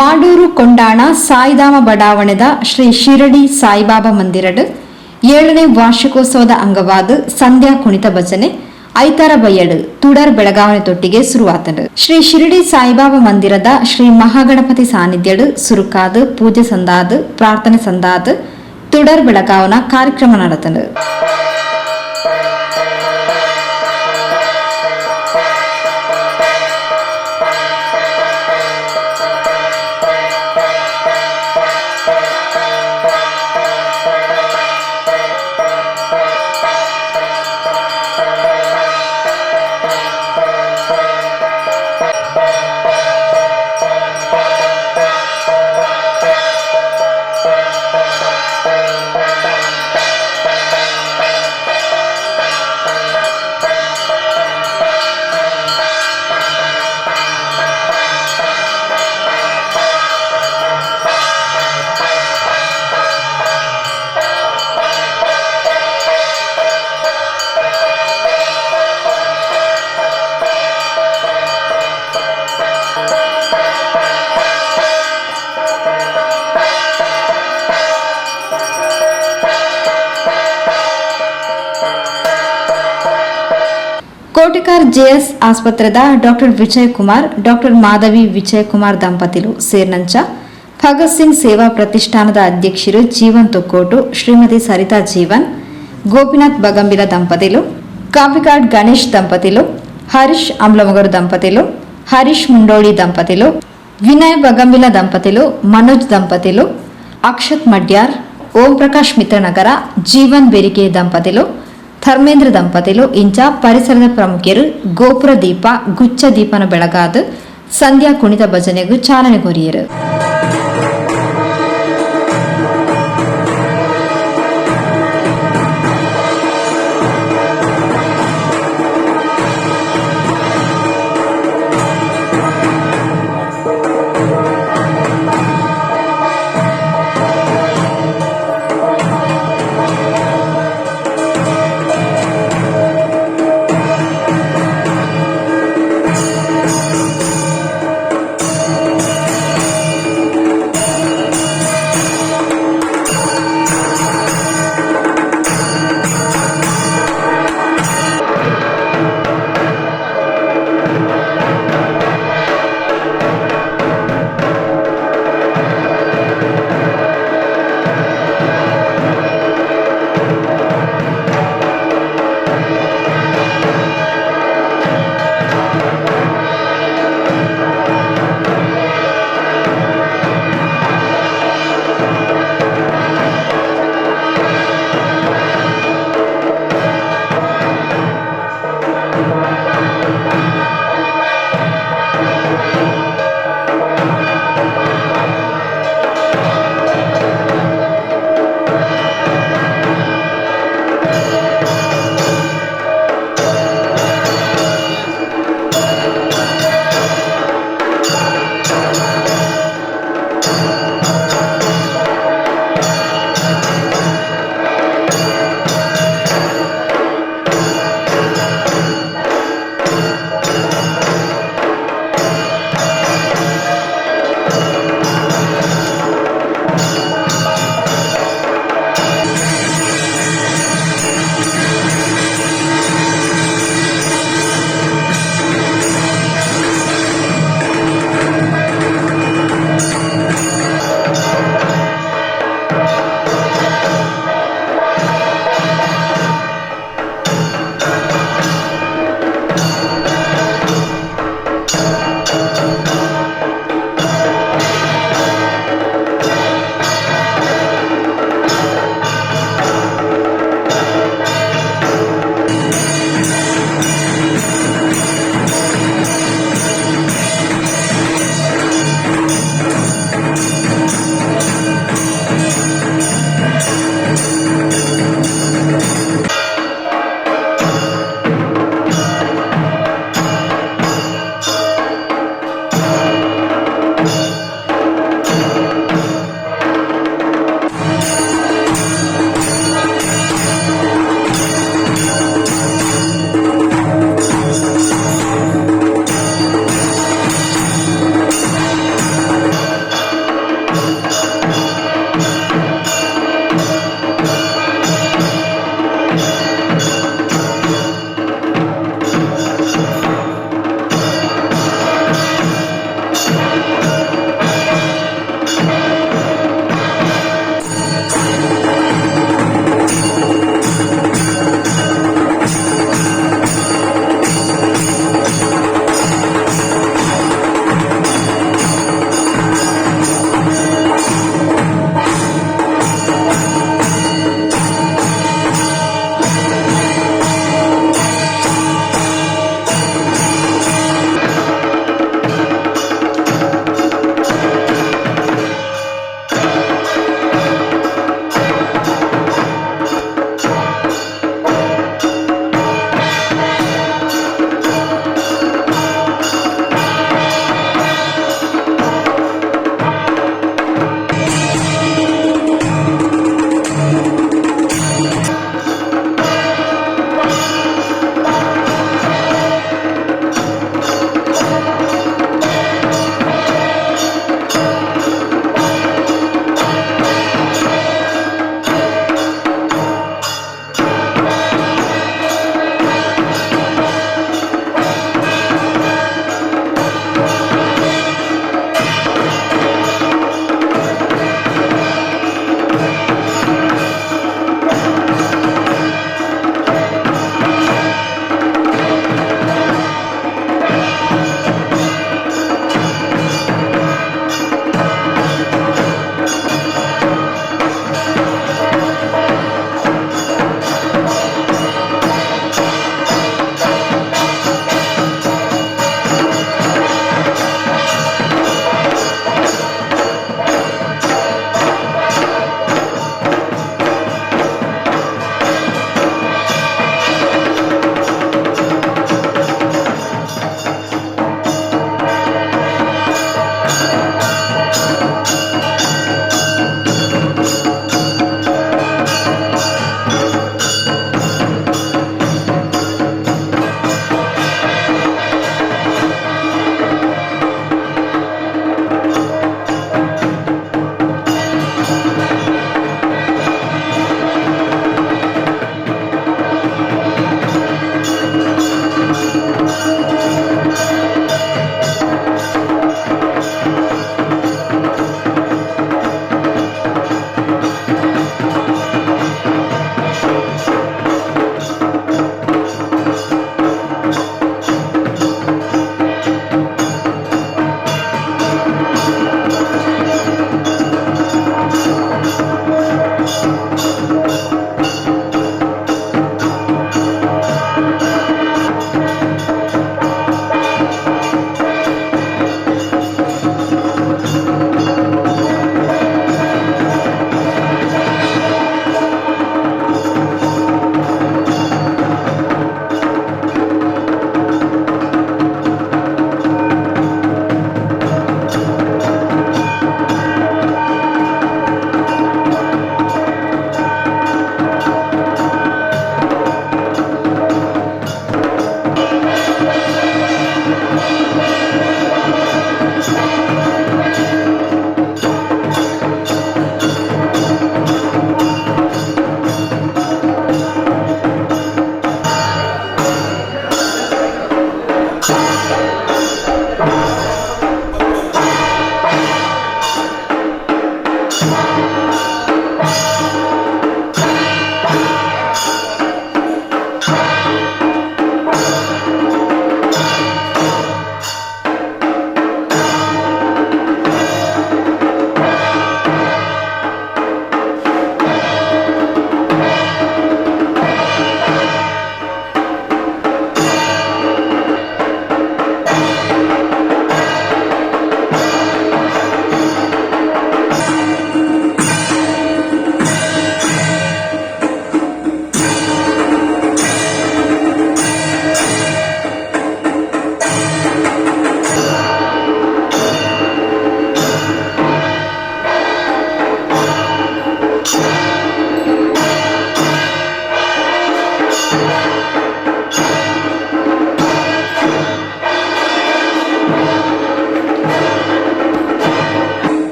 ಮಾಡೂರು ಕೊಂಡಾಣ ಸಾಯಿಧಾಮ ಬಡಾವಣೆದ ಶ್ರೀ ಶಿರಡಿ ಸಾಯಿಬಾಬಾ ಮಂದಿರಡ್ 7ನೇ ವಾರ್ಷಿಕೋತ್ಸವದ ಅಂಗವಾದ ಸಂಧ್ಯಾ ಕುಣಿತ ಭಜನೆ ಐತಾರ ಬಯ್ಯಡ್ ತುಡರ್ ಬೆಳಗಾವಣೆ ತೊಟ್ಟಿಗೆ ಶುರುವಾತಂಡು. ಶ್ರೀ ಶಿರಡಿ ಸಾಯಿಬಾಬಾ ಮಂದಿರದ ಶ್ರೀ ಮಹಾಗಣಪತಿ ಸಾನ್ನಿಧ್ಯಡ್ ಸುರುಕಾದ ಪೂಜೆ ಸಂದಾದ ಪ್ರಾರ್ಥನೆ ಸಂದಾದ ತುಡರ್ ಬೆಳಗಾವನ ಕಾರ್ಯಕ್ರಮ ನಡೆತಂಡು. కోటికార్ జేఎస్ ఆస్పత్రెದ డాక్టర్ విజయ్ కుమార్ డాక్టర్ ಮಾಧವಿ ವಿಜಯ್ ಕುಮಾರ್ ದಂಪತಿಲು ಸೇರ್ನಂಚ ಭಗತ್ ಸಿಂಗ್ ಸೇವಾ ಪ್ರತಿಷ್ಠಾನದ ಅಧ್ಯಕ್ಷರು ಜೀವನ್ ತೊಕ್ಕೋಟು ಶ್ರೀಮತಿ ಸರಿತಾ ಜೀವನ್ ಗೋಪಿನಾಥ್ ಬಗಂಬಿಲ ದಂಪತಿಲು ಕಾಪಿಕಾಡ್ ಗಣೇಶ್ ದಂಪತಿಲು ಹರೀಶ್ ಅಮ್ಲಮಗರು ದಂಪತಿಲು ಹರೀಶ್ ಮುಂಡೋಳಿ ದಂಪತಿಲು ವಿನಯ್ ಬಗಂಬಿಲ ದಂಪತಿಲು ಮನೋಜ್ ದಂಪತಿಲು ಅಕ್ಷತ್ ಮಡ್ಯಾರ್ ಓಂ ಪ್ರಕಾಶ್ ಮಿತ್ರನಗರ ಜೀವನ್ ಬೇರಿಕೆ ದಂಪತಿಲು ಧರ್ಮೇಂದ್ರ ದಂಪತಿಲು ಇಂಚ ಪರಿಸರದ ಪ್ರಮುಖರು ಗೋಪುರ ದೀಪ ಗುಚ್ಚ ದೀಪನ ಬೆಳಗಾದ ಸಂಧ್ಯಾ ಕುಣಿತ ಭಜನೆಗೂ ಚಾಲನೆ ಕೊರಿಯರು.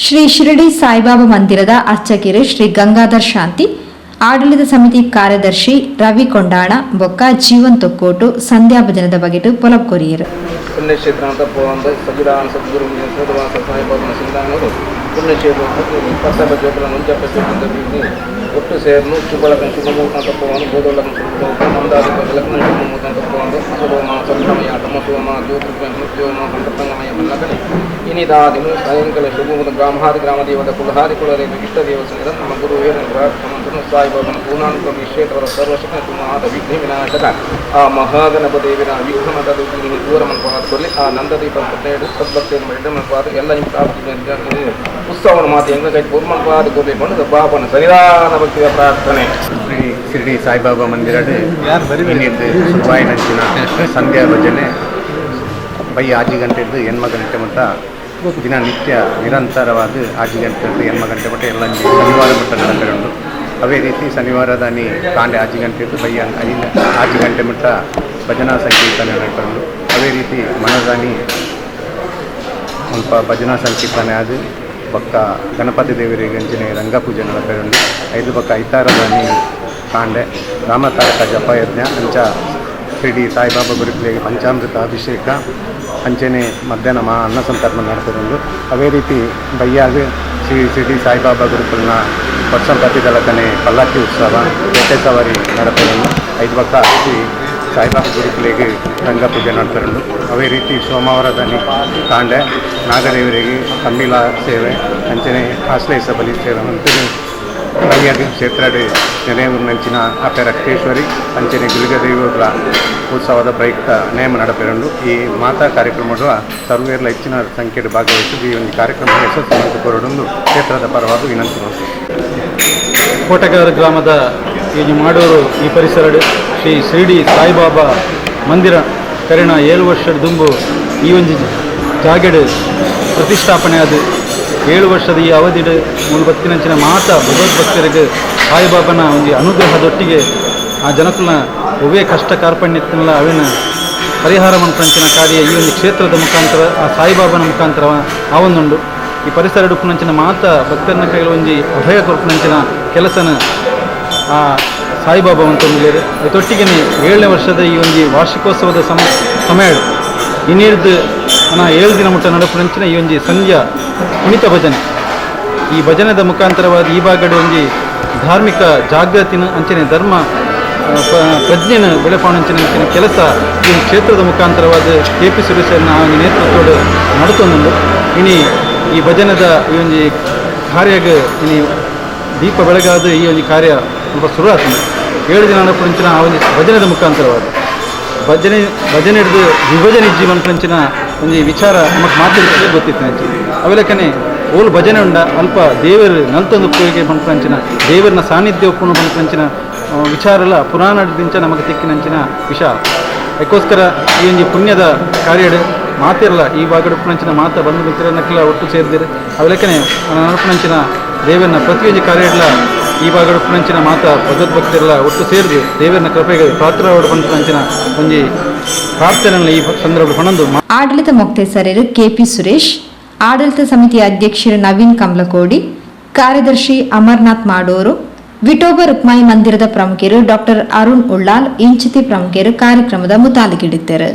ಶ್ರೀ ಶಿರಡಿ ಸಾಯಿಬಾಬಾ ಮಂದಿರದ ಅರ್ಚಕರು ಶ್ರೀ ಗಂಗಾಧರ್ ಶಾಂತಿ, ಆಡಳಿತ ಸಮಿತಿ ಕಾರ್ಯದರ್ಶಿ ರವಿ ಕೊಂಡಾಣ ಬೊಕ್ಕ ಜೀವನ್ ತೊಕ್ಕೋಟು ಸಂಧ್ಯಾ ಭಜನದ ಬಗೆಟು ಪೊಲಬ್ಕೊರಿಯರು. ಪುಣ್ಯಕ್ಷೇತ್ರ ಸಜ್ಜಿದಾನ ಸದ್ಗುರು ಸಾಯಿಬಾಬನ ಸಿಂಧಾನವರು ಪುಣ್ಯಕ್ಷೇತ್ರ ಜೋಕಲ ಒಟ್ಟು ಸೇರ್ನು ಶುಭಲಕಂ ಶುಭಮೂರ್ತ ತಪ್ಪವನ್ನು ಗೋದೋಲಕಂ ಶುಭ ನಂದಾದಿ ಲಗ್ನ ಶುಭಮೂರ್ತ ತಪ್ಪವನ್ನು ಅಶುಭಮ ಸಂಭ್ರಮಯ ತಮಸುವಮ ಜ್ಯೋತಿರ್ಗಮ ಸಂತಂಗಮಯ ಮಲ್ಲಗನೆ ಇನಿದಾದಿನು ಸಾಯಂಕಾಲ ಶುಭಮೂರ್ತ ಗ್ರಾಮಹಾದಿ ಗ್ರಾಮದೇವದ ಕುಲಹಾದಿ ಕುಲದೇವ ಇಷ್ಟ ದೇವಸ್ಥಾನದ ನಮ್ಮ ಗುರು ವೇದ ಸಾಯಿಬಾಬನ ಪೂರ್ಣಾನುಕ್ರಮ ಕ್ಷೇತ್ರದ ಸರ್ವಶಕ್ತ ತುಮಾದ ವಿಘ್ನ ವಿನಾಶಕ ಆ ಮಹಾಗಣಪದೇವಿನ ವಿಘ್ನಮದ ದೂರ ಮನಪಾದದಲ್ಲಿ ಆ ನಂದದೀಪ 17 ಸದ್ಭಕ್ತಿಯನ್ನು ಮಾಡಿದ ಮನಪಾದ ಎಲ್ಲ ಉತ್ಸವವನ್ನು ಮಾತು ಹೆಂಗ ಪೂರ್ಮನಪಾದ ಗೋಲಿ ಬಂದು ಬಾಬನ ಸನ್ನಿಧಾನ ಭಕ್ತಿಯ ಪ್ರಾರ್ಥನೆ. ಶ್ರೀ ಶಿರಡಿ ಸಾಯಿಬಾಬಾ ಮಂದಿರಡು ಇನ್ನಿದ್ದು ಸುಬ್ಬಾಯಿನಂಚಿನ ಸಂಧ್ಯಾ ಭಜನೆ ಬೈ ಆಜಿ ಗಂಟೆದ್ದು ಎನ್ಮ ಗಂಟೆ ಮಟ್ಟ ದಿನನಿತ್ಯ ನಿರಂತರವಾದ ಆಜಿ ಗಂಟೆದ್ದು ಎನ್ಮ ಗಂಟೆ ಮಟ್ಟ ಎಲ್ಲ ಶನಿವಾರ ಮಟ್ಟ ನಡೆದುಕೊಂಡು ಅವೇ ರೀತಿ ಶನಿವಾರದ ನೀ ಕಾಂಡೆ ಆಜಿ ಗಂಟೆದ್ದು ಬೈ ಆಜಿ ಗಂಟೆ ಮಟ್ಟ ಭಜನಾ ಸಂಕೀರ್ತನೆ ನಡೆಕೊಂಡು ಅವೇ ರೀತಿ ಮನದಾನಿ ಸ್ವಲ್ಪ ಭಜನಾ ಸಂಕೀರ್ತನೆ ಅದು ಪಕ್ಕ ಗಣಪತಿ ದೇವರಿಗೆ ಅಂಚನೆ ರಂಗಪೂಜೆ ನಡೆಕೊಂಡು 5 ಪಕ್ಕ ಐತಾರದಾನಿ ಕಾಂಡೆ ರಾಮತಾರಕ ಜಪಯಜ್ಞ ಅಂಚ ಶಿರಡಿ ಸಾಯಿಬಾಬಾ ಗುರುಗಳಿಗೆ ಪಂಚಾಮೃತ ಅಭಿಷೇಕ ಅಂಚನೆ ಮಧ್ಯಾಹ್ನ ಅನ್ನ ಸಂತರ್ಪಣೆ ನಡೆಕೊಂಡು ಅವೇ ರೀತಿ ಬೈಯಾಗ ಶ್ರೀ ಶಿರಡಿ ಸಾಯಿಬಾಬಾ ಗುರುಕುಲನ ವರ್ಷ ಪ್ರತಿದಲಕನೆ ಪಲ್ಲಕ್ಕಿ ಉತ್ಸವ ಬೇಟೆ ಸವಾರಿ ನಡೆಕೊಂಡು 5 ಪಕ್ಕ ಶ್ರೀ ಸಾಯಿಬಾಬಾ ಗುರುಕುಲಿಗೆ ರಂಗಪೂಜೆ ನಡೆಕೊಂಡು ಅವೇ ರೀತಿ ಸೋಮವಾರದಲ್ಲಿ ಕಾಂಡೆ ನಾಗದೇವರಿಗೆ ಕಮ್ಮಿಲ ಸೇವೆ ಅಂಚನೆ ಆಶ್ಲೇಷ ಬಲಿ ಸೇವೆ ಅಂತೇಳಿ ಬೈಯಾಗ ಕ್ಷೇತ್ರಡೆ ನೆನೆಯೂರು ನಂಚಿನ ಅಪ್ಪೆ ರಕ್ತೇಶ್ವರಿ ಅಂಚನೆ ಗುರುಗದೇವರ ಉತ್ಸವದ ಪ್ರಯುಕ್ತ ನೇಮ ನಡೆಕೊಂಡು ಈ ಮಾತಾ ಕಾರ್ಯಕ್ರಮದ ಸರ್ವೇರ್ಲ ಹೆಚ್ಚಿನ ಸಂಖ್ಯೆಯಲ್ಲಿ ಭಾಗವಹಿಸಿ ಈ ಒಂದು ಕಾರ್ಯಕ್ರಮ ಯಶಸ್ಸು ಕೊರಡೊಂದು ಕ್ಷೇತ್ರದ ಪರವಾದ ವಿನಂತಿ ಮಾಡ್ತೀವಿ. ಕೋಟಗಾರ ಗ್ರಾಮದ ಈ ಮಾಡೂರು ಈ ಪರಿಸರ ಶ್ರೀ ಶಿರಡಿ ಸಾಯಿಬಾಬಾ ಮಂದಿರ ಕರೆನ 7 ವರ್ಷದ ದುಂಬು ಈ ಒಂದು ಜಾಗೆಡು ಪ್ರತಿಷ್ಠಾಪನೆ ಅದು 7 ವರ್ಷದ ಈ ಅವಧಿಡು ಮೂಲ ಭಕ್ತಿನಂಚಿನ ಮಾತಾ ಭಗವದ್ಭಕ್ತರಿಗೆ ಸಾಯಿಬಾಬನ ಒಂದು ಅನುಗ್ರಹದೊಟ್ಟಿಗೆ ಆ ಜನಕುಲನ ಒವೇ ಕಷ್ಟ ಕಾರ್ಪಣ್ಯತ್ತನೆಲ್ಲ ಅವಿನ ಪರಿಹಾರ ಮಂತ್ರಂಚಿನ ಕಾರ್ಯ ಈ ಒಂದು ಕ್ಷೇತ್ರದ ಮುಖಾಂತರ ಆ ಸಾಯಿಬಾಬನ ಮುಖಾಂತರ ಆ ಒಂದುಂಡು ಈ ಪರಿಸರ ಡುಪ್ಪುನಂಚಿನ ಮಾತಾ ಭಕ್ತರನ್ನ ಕೈಯಲ್ಲಿ ಒಂಜಿ ಅಭಯ ಕೊರಪುನಂಚಿನ ಕೆಲಸನ ಆ ಸಾಯಿಬಾಬಾ ಅಂತಂದಿದ್ದಾರೆ. ಅದೊಟ್ಟಿಗೆ 7ನೇ ವರ್ಷದ ಈ ಒಂದು ವಾರ್ಷಿಕೋತ್ಸವದ ಸಮಯ ಇನ್ನಿರ್ದು 7 ದಿನ ಮುಟ್ಟ ನಡುಪುನಂಚಿನ ಈ ಒಂದು ಸಂಧ್ಯಾ ಕುಣಿತ ಭಜನೆ ಈ ಭಜನೆದ ಮುಖಾಂತರವಾದ ಈ ಭಾಗದ ಒಂದು ಧಾರ್ಮಿಕ ಜಾಗೃತಿನ ಅಂಚನೆ ಧರ್ಮ ಪ್ರಜ್ಞೆನ ಬೆಳೆಪಾಣಂಚಿನ ಕೆಲಸ ಈ ಕ್ಷೇತ್ರದ ಮುಖಾಂತರವಾದ KP ಸುರೇಶನ ಆ ನೇತೃತ್ವದ ನಡುತ್ತೊಂದು ಇನಿ ಈ ಭಜನದ ಈ ಒಂದು ಕಾರ್ಯಗೆ ಇನಿ ದೀಪ ಬೆಳಗಾದ ಈ ಒಂದು ಕಾರ್ಯ ತುಂಬ ಶುರು ಆಗ್ತದೆ. 7 ದಿನ ನಡುಪುನಂಚಿನ ಆ ಒಂದು ಭಜನೆದ ಮುಖಾಂತರವಾದ ಭಜನೆ ಹಿಡಿದು ವಿಭಜನೆ ಜೀವನ ಪಂಚಿನ ಒಂದು ವಿಚಾರ ನಮಗೆ ಮಾತಾಡಿದ್ರೆ ಗೊತ್ತಿತ್ತು ನಂಚಿ ಅವೆಲ್ಲಕನೆ ಓಲು ಭಜನೆ ಉಂಡ ಅಲ್ಪ ದೇವರು ನಲ್ತೊಂದು ಉಪಯೋಗ ಪಂಪಂಚಿನ ದೇವರನ ಸಾನ್ನಿಧ್ಯ ಒಪ್ಪುಣ ಪಂಪಂಚಿನ ವಿಚಾರಲ್ಲ ಪುರಾಣದಿಂದ ನಮಗೆ ತಿಕ್ಕಿನಂಚಿನ ವಿಷಯ ಅದಕ್ಕೋಸ್ಕರ ಈ ಒಂದು ಪುಣ್ಯದ ಕಾರ್ಯಡು ಮಾತಿರಲ್ಲ ಈ ಭಾಗದ ಉಪ್ಪುನಂಚಿನ ಮಾತ ಬಂಧು ಮಿತ್ರನಕ್ಕೆಲ್ಲ ಒಟ್ಟು ಸೇರಿದಿರಿ ಅವೆಲ್ಲಕನೆ ನಡುಪುನಂಚಿನ ದೇವರನ ಪ್ರತಿಯೊಂದು ಕಾರ್ಯಡ್ಲ ಈ ಭಾಗದ ಉಪ್ಪುನಂಚಿನ ಮಾತ ಭಗವದ್ಭಕ್ತರೆಲ್ಲ ಒಟ್ಟು ಸೇರಿದು ದೇವರನ ಕೃಪೆಗೆ ಪಾತ್ರವಾದ ಪಂಪಂಚಿನ ಒಂದು ಪ್ರಾರ್ಥನೆಯನ್ನು ಈ ಸಂದರ್ಭ ಹೊಣಂದು ಆಡಳಿತ ಮೊಕ್ತೇಸರರು KP ಸುರೇಶ್, ಆಡಳಿತ ಸಮಿತಿ ಅಧ್ಯಕ್ಷರು ನವೀನ್ ಕಮಲಕೋಡಿ, ಕಾರ್ಯದರ್ಶಿ ಅಮರ್ನಾಥ್ ಮಾಡೂರು, ವಿಠೋಬ ರುಕ್ಮಾಯಿ ಮಂದಿರದ ಪ್ರಮುಖರು ಡಾಕ್ಟರ್ ಅರುಣ್ ಉಳ್ಳಾಲ್ ಇಂಚಿತಿ ಪ್ರಮುಖರು ಕಾರ್ಯಕ್ರಮದ ಮುತಾಲಿಗಿಡಿದ್ದರು.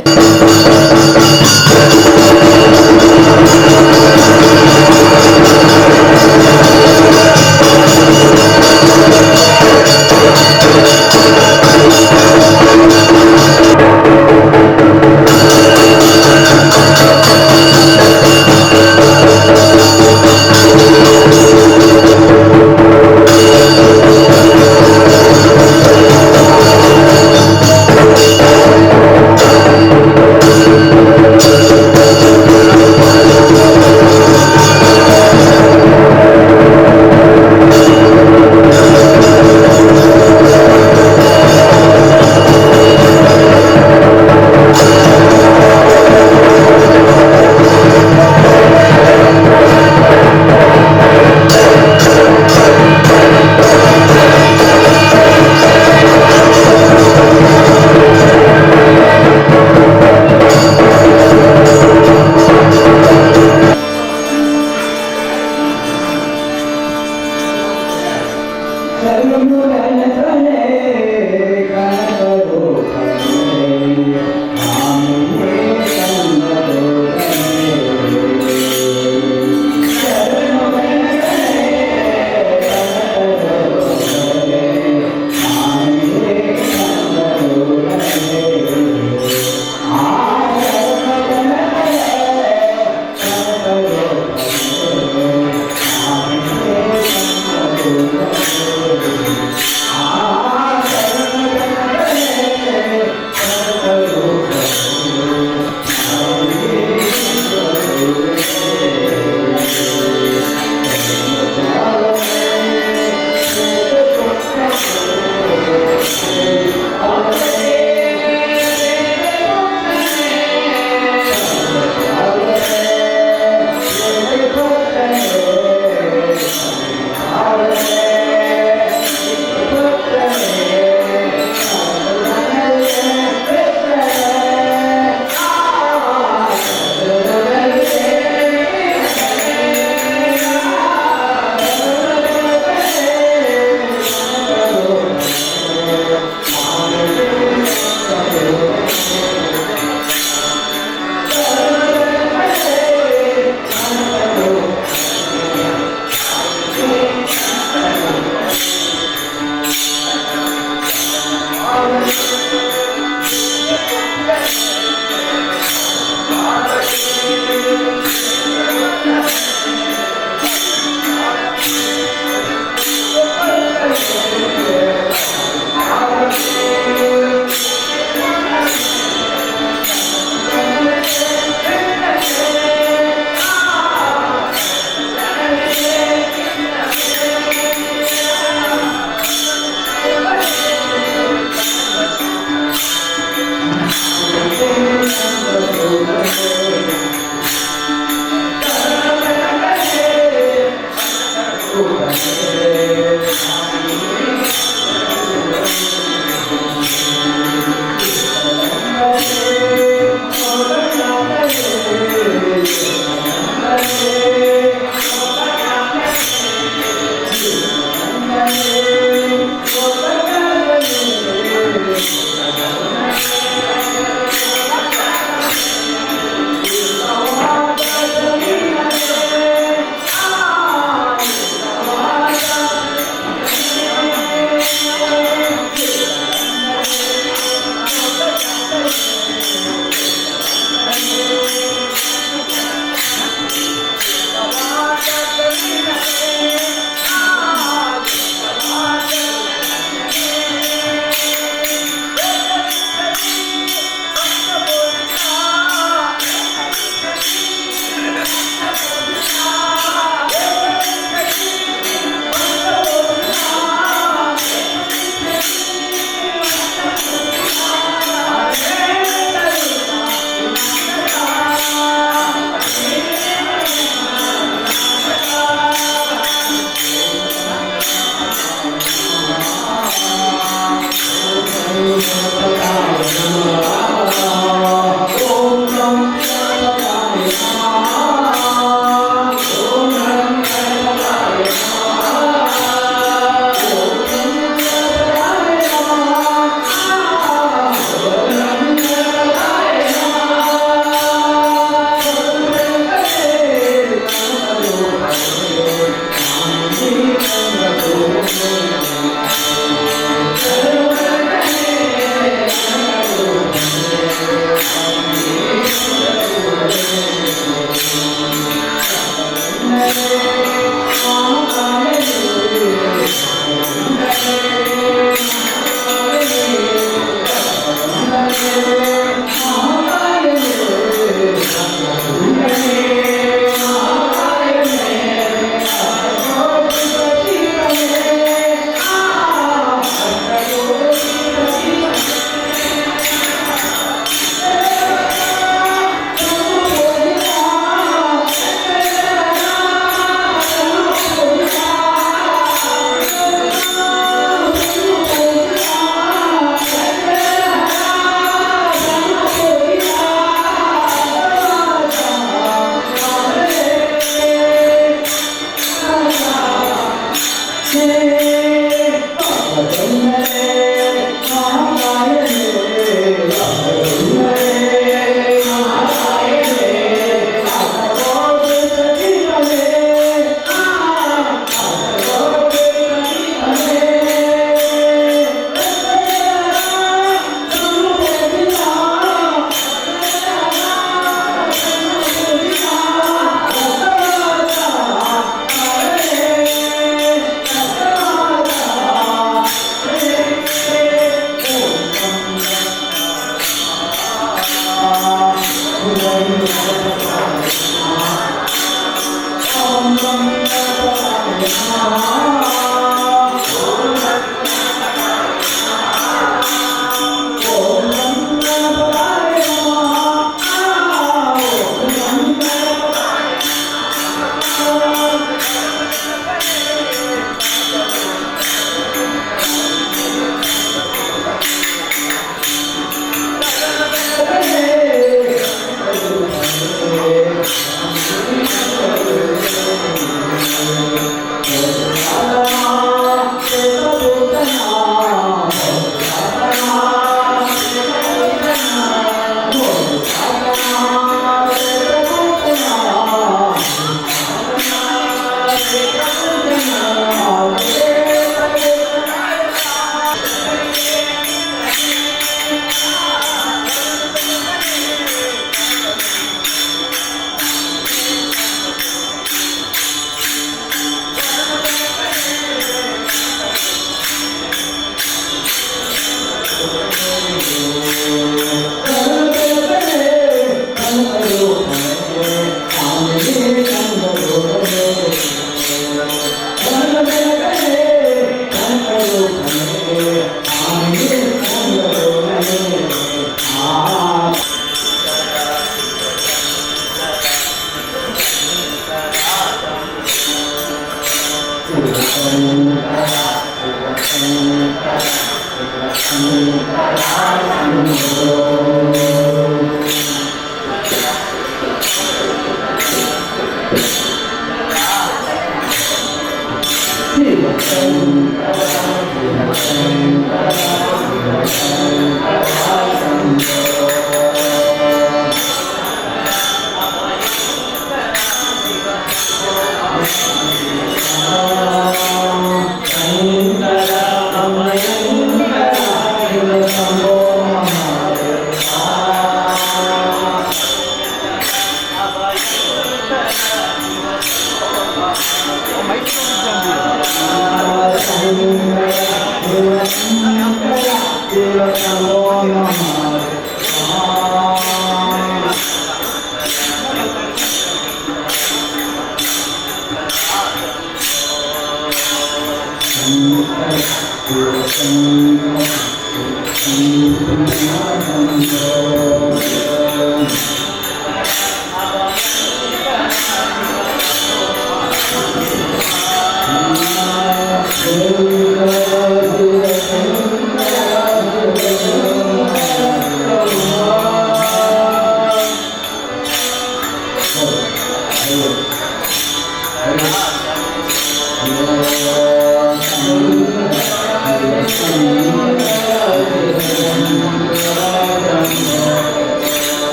Thank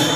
you.